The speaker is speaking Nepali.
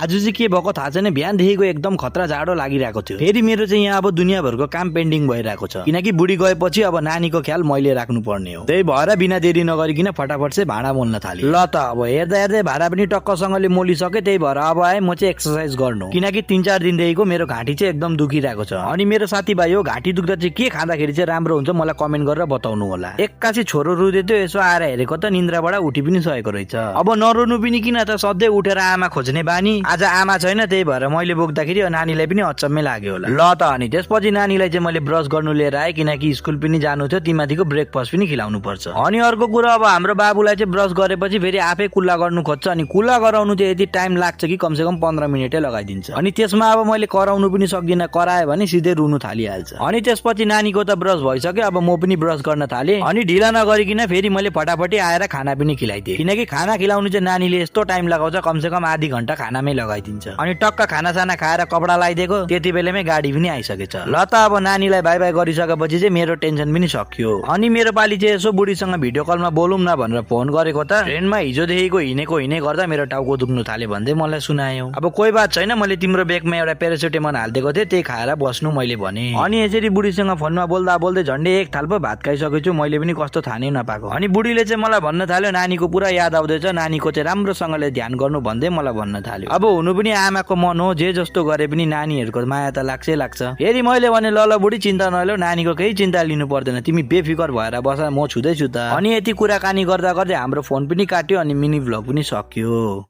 आज चाहिँ के भएको थाहा छैन, बिहानदेखिको एकदम खतरा जाडो लागिरहेको थियो। फेरि मेरो चाहिँ यहाँ अब दुनियाँभरको काम पेन्डिङ भइरहेको छ, किनकि बुढी गएपछि अब नानीको ख्याल मैले राख्नु पर्ने हो। त्यही भएर बिना देरी नगरिकन फटाफट चाहिँ भाँडा मोल्न थाले। ल त अब हेर्दा हेर्दै भाँडा पनि टक्कसँगले मोलिसके। त्यही भएर अब आए म चाहिँ एक्सर्साइज गर्नु, किनकि 3-4 दिनदेखिको मेरो घाँटी चाहिँ एकदम दुखिरहेको छ। अनि मेरो साथीभाइ हो घाँटी दुख्दा चाहिँ के खाँदाखेरि चाहिँ राम्रो हुन्छ मलाई कमेन्ट गरेर बताउनु होला। एक्कासी छोरो रुँदै थियो, यसो आएर हेरेको त निन्द्राबाट उठि पनि सकेको रहेछ। अब नरुनु पनि किन त, सधैँ उठेर आमा खोज्ने बानी। आज आमा छैन, त्यही भएर मैले बोक्दाखेरि नानीलाई पनि अचम्मै लाग्यो होला। ल त अनि त्यसपछि नानीलाई चाहिँ मैले ब्रस गर्नु लिएर आएँ, किनकि स्कुल पनि जानु थियो, तीमाथिको ब्रेकफास्ट पनि खिलाउनु पर्छ। अनि अर्को कुरा, अब हाम्रो बाबुलाई चाहिँ ब्रस गरेपछि फेरि आफै कुल्ला गर्नु खोज्छ। अनि कुल्ला गराउनु चाहिँ यति टाइम लाग्छ कि कमसेकम 15 मिनटै लगाइदिन्छ। अनि त्यसमा अब मैले कराउनु पनि सक्दिनँ, करायो भने सिधै रुनु थालिहाल्छ। अनि त्यसपछि नानीको त ब्रस भइसक्यो, अब म पनि ब्रस गर्न थालेँ। अनि ढिला नगरिकन फेरि मैले फटाफटी आएर खाना पनि खिलाइदिएँ, किनकि खाना खिलाउनु चाहिँ नानीले यस्तो टाइम लगाउँछ, कमसेकम आधी घन्टा खानामै लगाइदिन्छ। अनि टक्क खानासाना खाएर कपडा लगाइदिएको, त्यति बेलामै गाडी पनि आइसकेछ। ल त अब नानीलाई बाई बाई गरिसकेपछि चाहिँ मेरो टेन्सन पनि सक्यो। अनि मेरो पालि चाहिँ यसो बुढीसँग भिडियो कलमा बोलौँ न भनेर फोन गरेको त ट्रेनमा हिजोदेखिको हिँडेको गर्दा मेरो टाउको दुख्नु थाल्यो भन्दै मलाई सुनायो। अब कोही बात छैन, मैले तिम्रो ब्यागमा एउटा प्यारासिटामोल हालिदिएको थिएँ, त्यही खाएर बस्नु मैले भने। अनि यसरी बुढीसँग फोनमा बोल्दा बोल्दै झन्डै 1 थाल पो भात खाइसकेछु, मैले पनि कस्तो थाहा नै नपाएको। अनि बुढीले चाहिँ मलाई भन्न थाल्यो नानीको पुरा याद आउँदैछ, नानीको चाहिँ राम्रोसँगले ध्यान गर्नु भन्दै मलाई भन्न थाल्यो। अब हुनु पनि आमाको मन हो, जे जस्तो गरे पनि नानीहरूको माया त लाग्छै लाग्छ। फेरि मैले भने ल बुढी चिन्ता नल्याऊ, नानीको केही चिन्ता लिनु पर्दैन, तिमी बेफिकर भएर बस, म छुँदैछु त। अनि यति कुराकानी गर्दा गर्दै हाम्रो फोन पनि काट्यो अनि मिनी भ्लग पनि सक्यो।